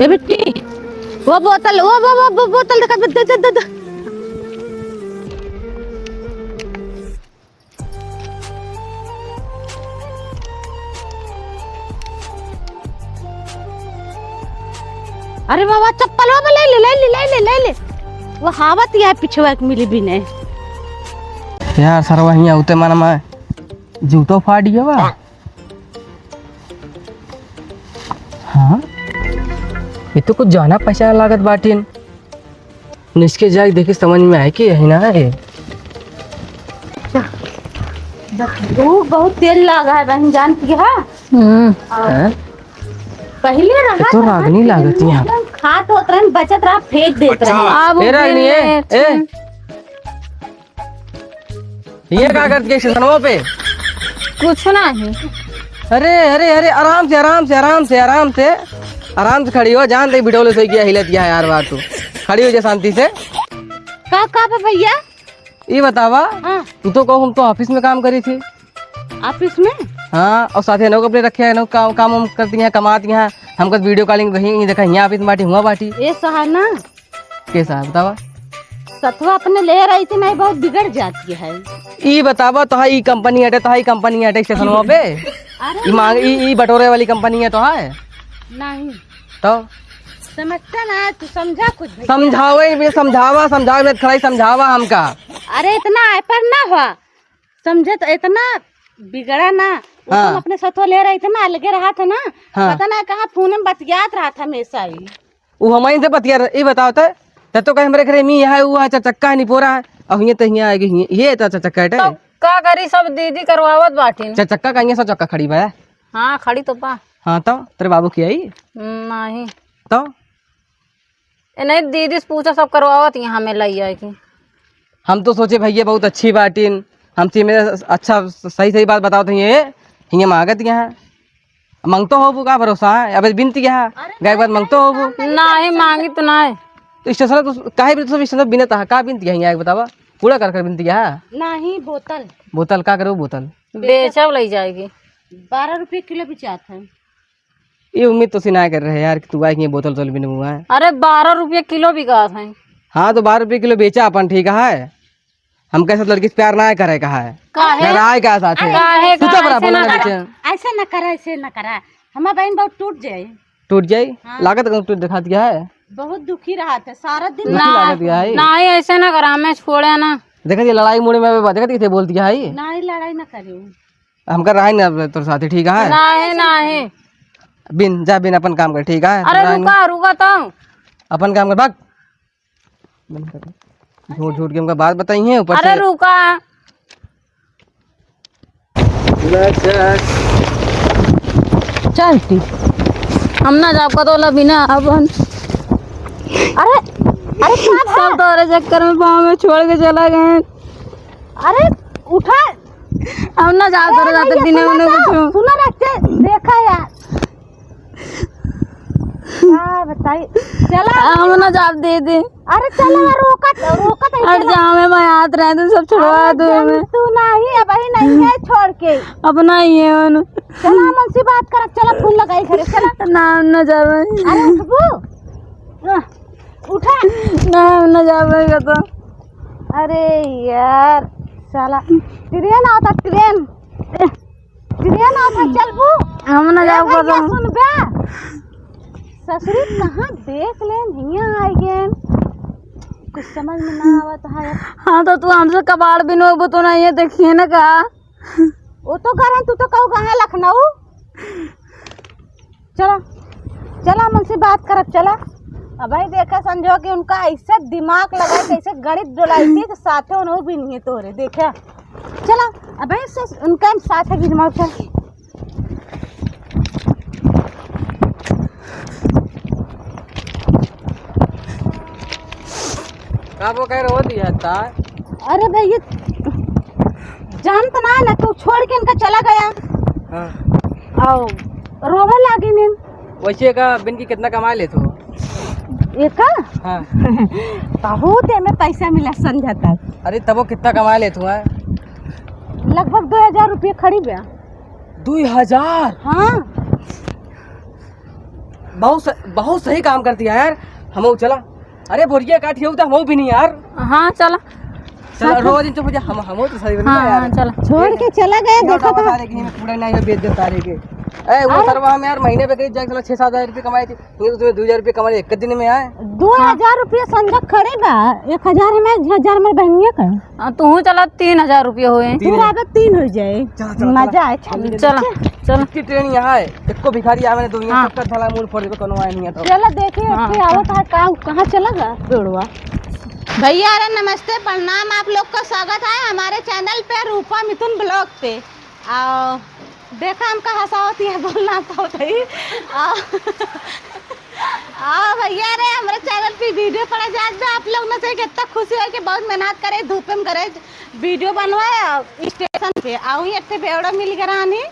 ए बेटी वो बोतल वो बोतल दिखा दे दे दे, दे। अरे बाबा चप्पल वो ले ले ले ले ले ले ले ले वो हावत या पिछवा एक मिली भी नहीं यार सर वहीं आते मन में जूतो फाड़ गया बा। हाँ ये तो कुछ जाना पहचान लागत बाटिन निष्के जाके देखे समझ में आए कि यही ना है। बहुत तेल लगा है बहन जानती है। पहले रहा तो रागनी लागत यहाँ खात होत रहे बचत रहा फेंक देते रहे। ये क्या करती है स्टेशनों पे? कुछ नहीं। अरे अरे अरे आराम से आराम से आराम से आराम से आराम से खड़ी हो जान दे बिटोले से किया हिलत किया है यार बात तू खड़ी हो जा शांति से। का भैया ये बतावा तू तो कहो हम तो ऑफिस में काम करी थी। ऑफिस में? हाँ और साथ नो कपड़े रखे हैं काम करती हैं कमाती हैं हमको वीडियो कॉलिंग रही देखा यहाँ ऑफिस में बाटी हुआ बाटी ये सहाना कैसा बतावा सतवा अपने ले रही थी नहीं बहुत बिगड़ जाती है। ये बतावा तो हाई कंपनी हटे तो हाई कंपनी हटे स्टेशन पे ये मांग ये बटोरे वाली कंपनी है तो है नहीं तो समझता ना तू समझा कुछ समझावा में खड़ा समझावा हमका। अरे इतना पर ना हुआ समझे तो इतना बिगड़ा ना हाँ। अपने सतवा ले रही थी ना लगे रहा था ना हाँ। पता ना कहाँ फोन में बतियात रहा था हमेशा ही वो हमारी से बतिया ये बताओ तो कहीं हमारे घरे मी है वो है चक्का नहीं पोरा है और ये तो यहाँ आएगी ये तो चक्का है तो का करी सब दीदी करवावत बाटी चक्का का सब चक्का खड़ी बा। हाँ खड़ी तो पा। हाँ तो तेरे बाबू की आई नहीं तो नहीं दीदी से पूछा सब करवावत यहाँ में लाई आएगी। हम तो सोचे भैया बहुत अच्छी बाटिन हमसे मेरे अच्छा सही बात बताओ तो ये मांगत यहाँ मांगतो हो का भरोसा है अब बिनती है गाय बात मांगतो हो नहीं मांगी तो नहीं तो स्टेशन तो काहे भी तो स्टेशन बिनत है का बिनती है यहाँ बतावा पूरा कर बिनती है नहीं बोतल का करो बोतल बेचब ले जाएगी 12 रुपये किलो बेचात है। ये उम्मीद तो सिना कर रहे यार कि तू आएगी बोतल तोल बिन हुआ है। अरे 12 रुपये किलो बिका है। हाँ तो 12 रुपये किलो बेचा अपन ठीक है हम कैसे लड़की से प्यार ना करे कहा है क्या साथ है ऐसे न करा हमारा बहन बहुत टूट जाए लागत टूट दिखा दिया है बहुत दुखी रहा था सारा दिन नहीं ऐसे ना करा मैं छोड़े ना देखा लड़ाई मुड़े में देखा थे बोलती है नहीं लड़ाई ना करी हम कर रहा है ना तोर साथी ठीक है नहीं बिन जा बिन अपन काम कर ठीक है। अरे रुका तो अपन काम कर भाग झूठ के हमका बात बताई है ऊपर अरे रुका चलती हम ना जाब का तो बिना अब अरे सब तोरे चक्कर में पाँव में छोड़ के चला गए। अरे उठा हम ना जाब तोरे जाते बिना उन्हें कुछ सुना रखते देखा यार बताइए चला हम ना जाब दे दे। अरे चला रोका हट जा मैं हाथ रह दे सब छुड़वा दो हमें तू नहीं अब ही नहीं है छोड़ के अपना ही है उन चला मन से बात कर चला फूल लगाई घरे चला नाम न जावे अरे उठा नाम न जावेगा तो अरे यार साला ट्रेन आता ट्रेन आता चल बू हम न जाब को तो सुन बे ससुरी कहाँ देख ले यहाँ आई गए कुछ समझ में ना आवत है। हाँ तो तू हमसे कबाड़ बिनो तो नहीं है देखिए ना का वो तो करें तू तो कहू कहाँ लखनऊ चला मुझसे बात कर चला अब भाई देखा समझो कि उनका ऐसा दिमाग लगा कैसे गणित डोलाई थी कि साथे उन्होंने भी नहीं है तोरे देखा चला अब भाई उनका साथ है दिमाग का वो कह रहे हो दिया था। अरे भैया जान तो ना तू छोड़ के इनका चला गया और रोवे लागी नींद वैसे का बिन की कितना कमा ले तू एक हाँ। बहुत है में पैसा मिला संध्या तक। अरे तब वो कितना कमा ले तू है लगभग 2000 रुपये खड़ी बया 2000 हाँ बहुत सही काम करती है यार। हम चला, अरे बोरिया काटी हो तो हम भी नहीं यार। हाँ चला चला रोज इन चुप हम तो सही बनी हाँ यार। हाँ चला छोड़ के चला गया, देखो तो सारे की पूरा नहीं बेच दे सारे के। ए वो सरवा हम यार महीने पे करीब जाके 6-7 हजार रुपये कमाए थे, ये तो तुम्हें 2,000 रुपये कमाए एक दिन में आए। 2,000 रुपया संजय खड़े बा, 1,000 में 1,000 में बहनिया का हाँ, तू चला 3,000 रुपये हुए। पूरा अगर 3 हो जाए मजा आए। चला चला की ट्रेन यहाँ है, एक को भिखारी आवे ने दुनिया सबका थला मूड फोड़ के कोनो आए नहीं है तो। चलो देखिए आवत है कहाँ चलेगा पेड़वा। भैया अरे नमस्ते प्रणाम, आप लोग का स्वागत है हमारे चैनल पे रूपा मिथुन ब्लॉग पे। देखा हमका हंसावती है बोलना तो ही भैया रे हमारे चैनल पे वीडियो पड़ा जाए तो आप लोग ने चाहिए कितना खुशी है कि बहुत मेहनत करे धूप में करे वीडियो बनवाए स्टेशन पे आओ ही एक बेवड़ा मिल गया नहीं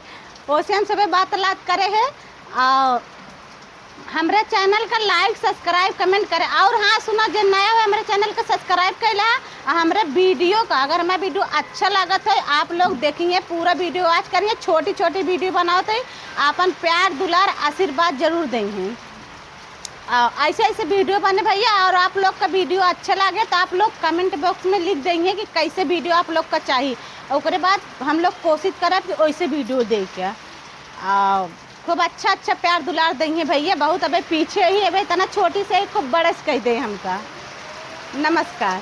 ओसियन सब बात करे है। हमारे चैनल का लाइक सब्सक्राइब कमेंट करें और हाँ सुना जो नया है हमारे चैनल का सब्सक्राइब कैला हमारे वीडियो का अगर हमारा वीडियो अच्छा लगा है आप लोग देखेंगे पूरा वीडियो आज करिए छोटी छोटी वीडियो बनाते अपन प्यार दुलार आशीर्वाद जरूर देंगे। ऐसे ऐसे वीडियो बने भैया और आप लोग का वीडियो अच्छा लगे तो आप लोग कमेंट बॉक्स में लिख देंगे कि कैसे वीडियो आप लोग का चाहिए और उसके बाद हम लोग कोशिश करें कि वैसे वीडियो दे क्या खूब अच्छा प्यार दुलार देंगे भैया। बहुत अबे पीछे ही है भाई इतना छोटी से खूब बड़े से कह दे हमका। नमस्कार।